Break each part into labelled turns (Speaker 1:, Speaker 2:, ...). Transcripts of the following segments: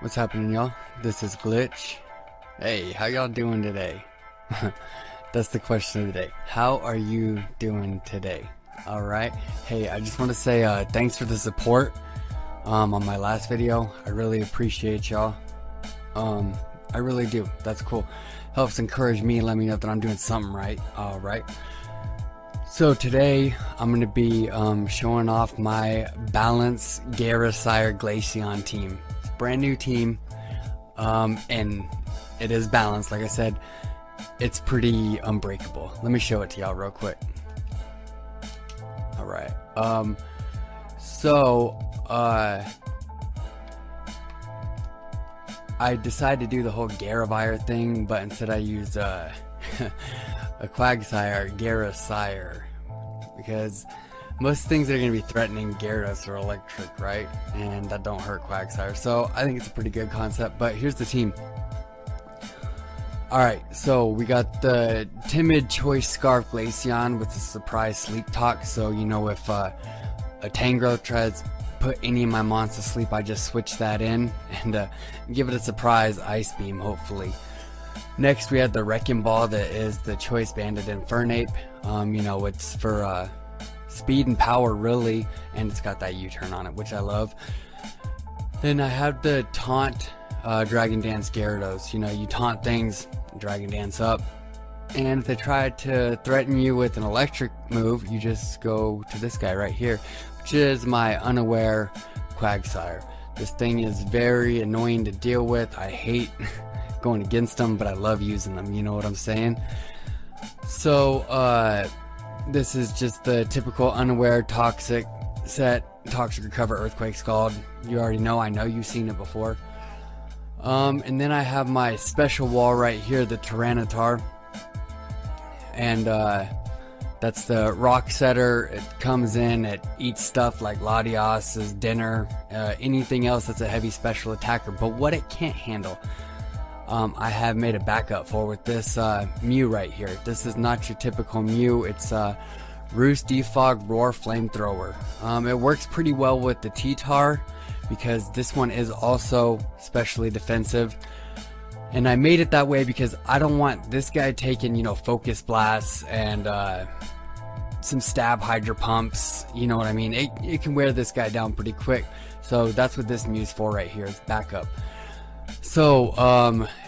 Speaker 1: What's happening, y'all? This is Glitch. Hey, how y'all doing today? That's the question of the day. How are you doing today? Alright. Hey, I just want to say thanks for the support on my last video. I really appreciate y'all. I really do. That's cool. Helps encourage me and let me know that I'm doing something right. Alright. So today I'm going to be showing off my Balalnce Gyara-sire Glaceon team. It's a brand new team, and it is balanced. Like I said, it's pretty unbreakable. Let me show it to y'all real quick. Alright, I decided to do the whole Gyara-sire thing, but instead I used a quagsire, Gyara-sire, because most things that are going to be threatening Gyarados are electric, right? And that don't hurt quagsire, so I think it's a pretty good concept. But here's the team. Alright, so we got the timid choice scarf Glaceon with the surprise sleep talk, so you know if a Tangrowth tries to put any of my monsters to sleep, I just switch that in and give it a surprise ice beam, hopefully. Next we have the Wrecking Ball that is the choice banded Infernape. You know, it's for speed and power really, and it's got that U-turn on it, which I love. Then I have the taunt Dragon Dance Gyarados. You know, you taunt things, Dragon Dance up, and if they try to threaten you with an electric move, you just go to this guy right here, which is my unaware quagsire. This thing is very annoying to deal with. I hate going against them, but I love using them, you know what I'm saying? So this is just the typical unaware toxic set, toxic recover, earthquake scald. You already know, I know you've seen it before. And then I have my special wall right here, the Tyranitar, and that's the rock setter. It comes in, it eats stuff like Latias's dinner, anything else that's a heavy special attacker. But what it can't handle, I have made a backup for with this Mew right here. This is not your typical Mew. It's Roost Defog Roar Flamethrower. It works pretty well with the T-Tar because this one is also specially defensive. And I made it that way because I don't want this guy taking, you know, Focus Blasts and some Stab Hydro Pumps. You know what I mean? It can wear this guy down pretty quick. So that's what this Mew's for right here. It's backup. So,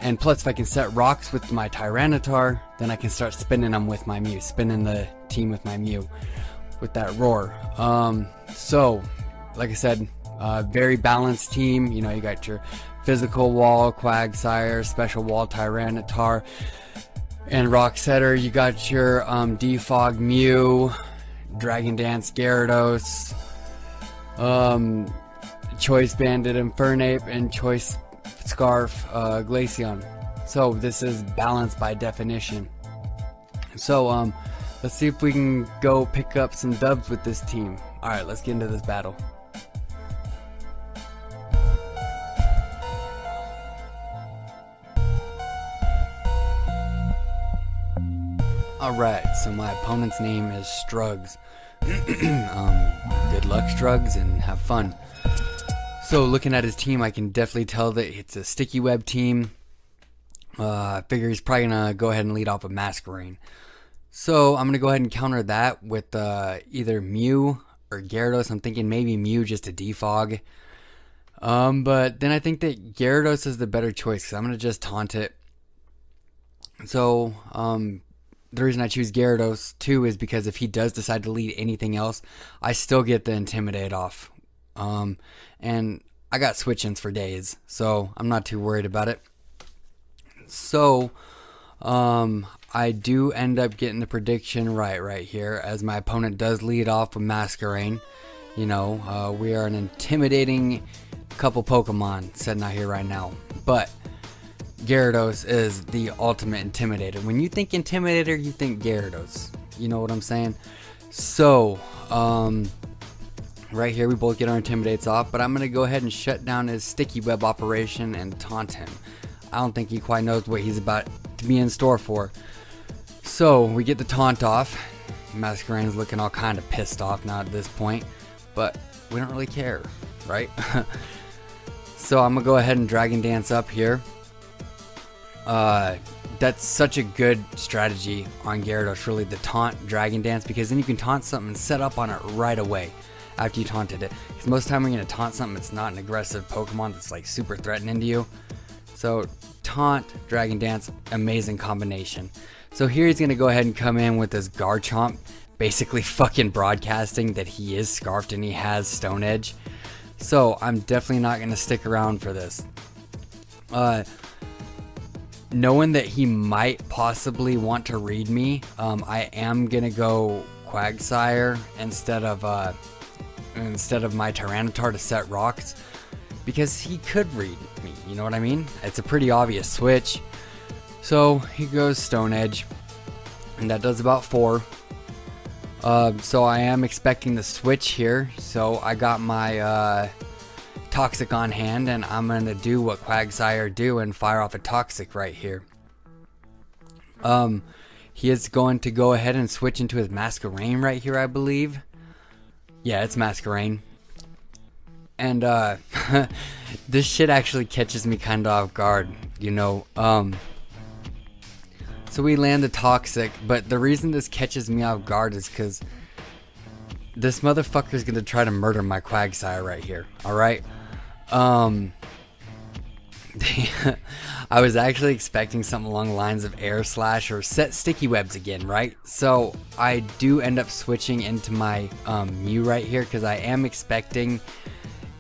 Speaker 1: and plus if I can set rocks with my Tyranitar, then I can start spinning them with my Mew, spinning the team with my Mew, with that Roar. So, like I said, very balanced team. You know, you got your physical wall, quagsire, special wall, Tyranitar, and rock setter. You got your defog Mew, Dragon Dance Gyarados, choice banded Infernape, and choice scarf Glaceon. So this is balanced by definition. So let's see if we can go pick up some dubs with this team. Alright, let's get into this battle. Alright, so my opponent's name is Strugs. Good luck, Strugs, and have fun. So looking at his team, I can definitely tell that it's a sticky web team. I figure he's probably gonna go ahead and lead off with Masquerain. So I'm gonna go ahead and counter that with either Mew or Gyarados. I'm thinking maybe Mew just to defog. But then I think that Gyarados is the better choice because I'm gonna just taunt it. So the reason I choose Gyarados too is because if he does decide to lead anything else, I still get the Intimidate off. And I got switch-ins for days, so I'm not too worried about it. So, I do end up getting the prediction right here, as my opponent does lead off with Masquerain. You know, we are an intimidating couple Pokemon sitting out here right now, but Gyarados is the ultimate intimidator. When you think intimidator, you think Gyarados. You know what I'm saying? So, right here we both get our intimidates off, but I'm going to go ahead and shut down his sticky web operation and taunt him. I don't think he quite knows what he's about to be in store for. So we get the taunt off. Masquerain's looking all kind of pissed off now at this point, but we don't really care, right? So I'm gonna go ahead and Dragon Dance up here. That's such a good strategy on Gyarados, really, the taunt Dragon Dance, because then you can taunt something and set up on it right away after you taunted it. Because most of the time when you're gonna taunt something, it's not an aggressive Pokemon that's like super threatening to you. So taunt, Dragon Dance, amazing combination. So here he's gonna go ahead and come in with this Garchomp, basically fucking broadcasting that he is scarfed and he has Stone Edge. So I'm definitely not gonna stick around for this. Knowing that he might possibly want to read me, I am gonna go Quagsire instead of my Tyranitar to set rocks, because he could read me, you know what I mean? It's a pretty obvious switch. So he goes Stone Edge, and that does about 4. So I am expecting the switch here, so I got my Toxic on hand, and I'm gonna do what Quagsire do and fire off a Toxic right here. He is going to go ahead and switch into his Masquerain right here, I believe. Yeah, it's Masquerain. And this shit actually catches me kind of off guard, you know. So we land the Toxic, but the reason this catches me off guard is because this motherfucker is gonna try to murder my Quagsire right here. All right. I was actually expecting something along the lines of Air Slash or set Sticky Webs again, right? So I do end up switching into my Mew right here, because I am expecting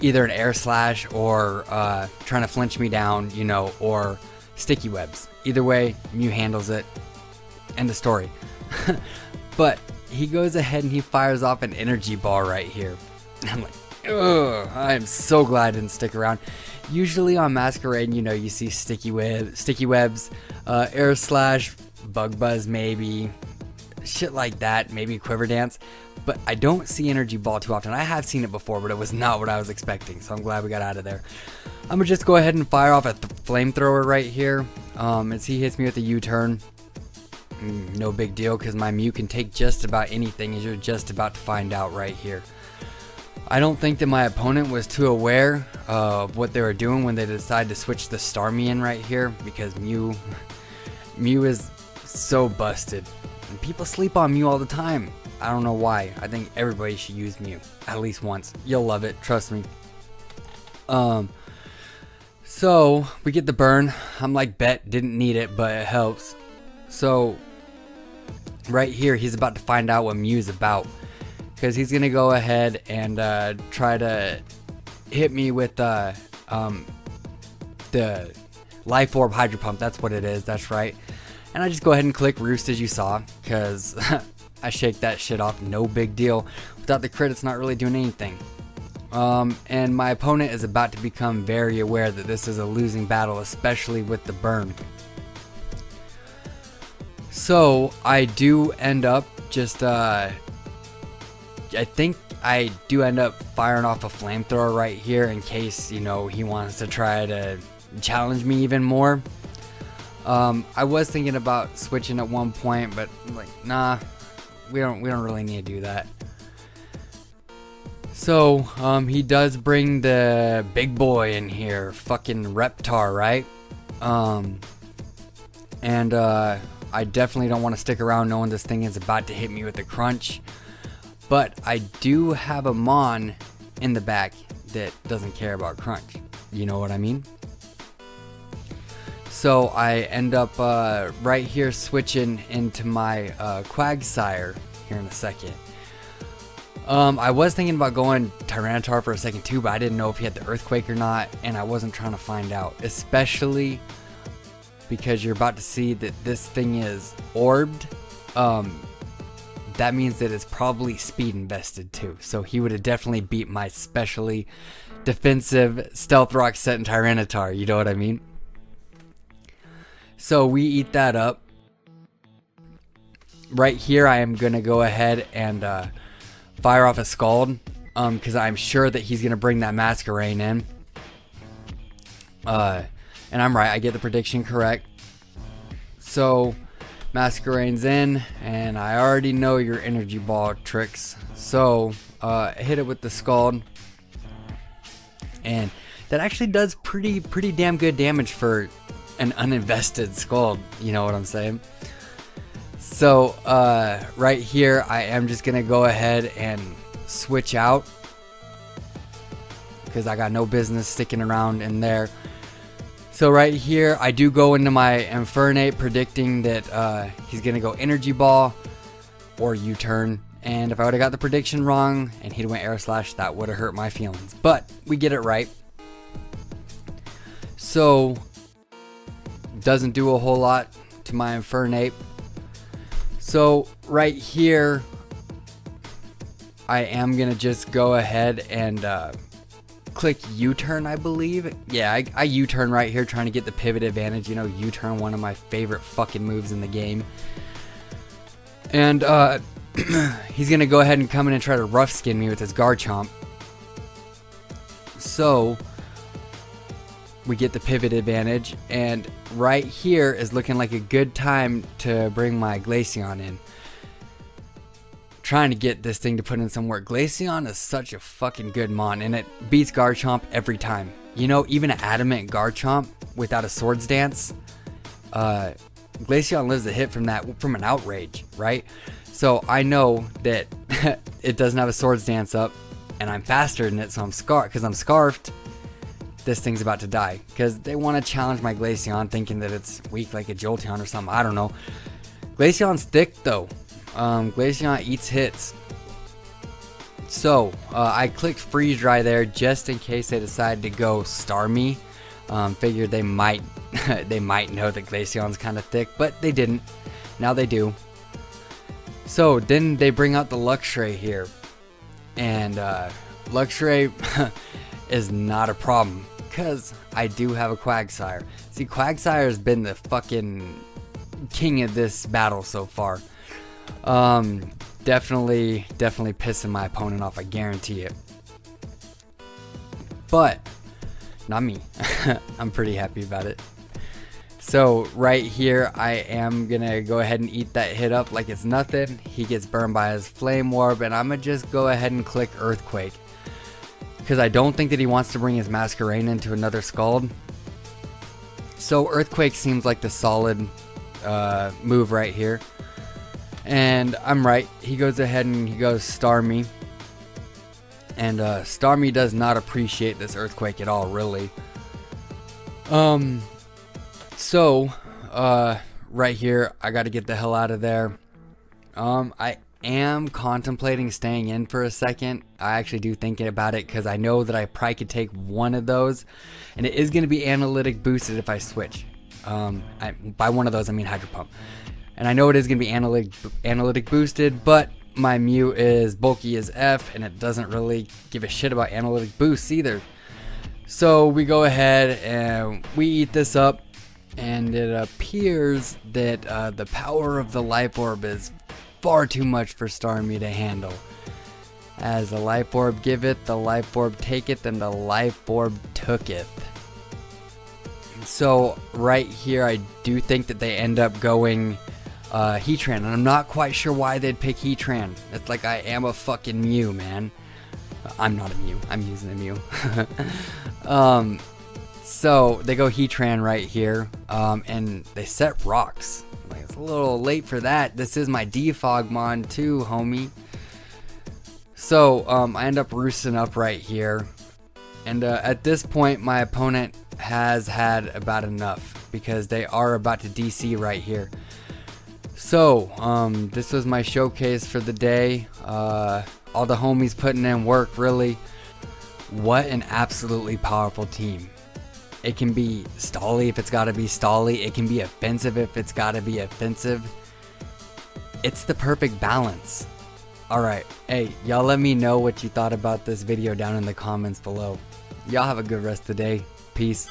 Speaker 1: either an Air Slash or trying to flinch me down, you know, or Sticky Webs. Either way, Mew handles it. End of story. But he goes ahead and he fires off an Energy Ball right here. I'm like, ugh, I'm so glad I didn't stick around. Usually on Masquerade, you know, you see Sticky Webs, Air Slash, Bug Buzz maybe, shit like that, maybe Quiver Dance. But I don't see Energy Ball too often. I have seen it before, but it was not what I was expecting, so I'm glad we got out of there. I'm gonna just go ahead and fire off a Flamethrower right here. As he hits me with a U-turn. No big deal, because my Mew can take just about anything, as you're just about to find out right here. I don't think that my opponent was too aware of what they were doing when they decided to switch the Starmie in right here, because Mew is so busted. And people sleep on Mew all the time. I don't know why. I think everybody should use Mew at least once. You'll love it, trust me. So we get the burn. I'm like, bet, didn't need it, but it helps. So right here, he's about to find out what Mew's about, because he's gonna go ahead and try to hit me with the Life Orb Hydro Pump. That's what it is. That's right. And I just go ahead and click Roost, as you saw, because I shake that shit off. No big deal. Without the crit, it's not really doing anything. And my opponent is about to become very aware that this is a losing battle, especially with the burn. So I do end up just I think I do end up firing off a Flamethrower right here, in case, you know, he wants to try to challenge me even more. I was thinking about switching at one point, but I'm like, nah, we don't really need to do that. So he does bring the big boy in here, fucking Reptar, right? And I definitely don't want to stick around knowing this thing is about to hit me with a crunch. But I do have a Mon in the back that doesn't care about crunch. You know what I mean? So I end up right here switching into my Quagsire here in a second. I was thinking about going Tyranitar for a second too, but I didn't know if he had the Earthquake or not, and I wasn't trying to find out. Especially because you're about to see that this thing is orbed. That means that it's probably speed invested too. So he would have definitely beat my specially defensive Stealth Rock set in Tyranitar. You know what I mean? So we eat that up. Right here, I am going to go ahead and fire off a Scald, because I'm sure that he's going to bring that Masquerain in. And I'm right, I get the prediction correct. So Masquerain's in, and I already know your Energy Ball tricks. So hit it with the Scald. And that actually does pretty damn good damage for an uninvested Scald, you know what I'm saying? So right here I am just gonna go ahead and switch out because I got no business sticking around in there. So right here I do go into my Infernape predicting that he's gonna go Energy Ball or U-turn, and if I would have got the prediction wrong and he'd went Air Slash, that would have hurt my feelings, but we get it right. So doesn't do a whole lot to my Infernape. So right here I am gonna just go ahead and click U-turn, I believe. Yeah, I U-turn right here trying to get the pivot advantage. You know, U-turn, one of my favorite fucking moves in the game. And he's gonna go ahead and come in and try to rough skin me with his Garchomp. So we get the pivot advantage, and right here is looking like a good time to bring my Glaceon in. Trying to get this thing to put in some work. Glaceon is such a fucking good mon, and it beats Garchomp every time. You know, even an adamant Garchomp without a Swords Dance, Glaceon lives a hit from an outrage, right? So I know that it doesn't have a Swords Dance up, and I'm faster than it, so I'm scarfed. This thing's about to die because they want to challenge my Glaceon, thinking that it's weak like a Jolteon or something. I don't know. Glaceon's thick though. Glaceon eats hits. So I clicked freeze dry there just in case they decide to go Starmie. Figured they might they might know that Glaceon's kind of thick, but they didn't. Now they do. So then they bring out the Luxray here, and Luxray is not a problem because I do have a Quagsire. See, Quagsire has been the fucking king of this battle so far. Definitely pissing my opponent off, I guarantee it. But not me. I'm pretty happy about it. So right here I am gonna go ahead and eat that hit up like it's nothing. He gets burned by his Flame Orb, and I'm gonna just go ahead and click Earthquake because I don't think that he wants to bring his Masquerain into another Scald. So Earthquake seems like the solid move right here. And I'm right. He goes ahead and he goes Starmie. And Starmie does not appreciate this Earthquake at all, really. So right here, I got to get the hell out of there. I am contemplating staying in for a second. I actually do thinking about it because I know that I probably could take one of those, and it is going to be analytic boosted if I switch. By one of those, I mean Hydro Pump. And I know it is going to be analytic boosted, but my Mew is bulky as F, and it doesn't really give a shit about analytic boosts either. So we go ahead and we eat this up, and it appears that the power of the Life Orb is far too much for Starmie to handle. As the Life Orb giveth, the Life Orb taketh, and the Life Orb tooketh. So right here, I do think that they end up going Heatran, and I'm not quite sure why they'd pick Heatran. It's like I am a fucking Mew, man. I'm not a Mew. I'm using a Mew. So they go Heatran right here, and they set rocks. Like, it's a little late for that. This is my Defogmon too, homie. So I end up roosting up right here, and at this point my opponent has had about enough because they are about to DC right here. So this was my showcase for the day. All the homies putting in work, really. What an absolutely powerful team. It can be stally if it's got to be stally. It can be offensive if it's got to be offensive. It's the perfect balance. Alright, hey, y'all let me know what you thought about this video down in the comments below. Y'all have a good rest of the day. Peace.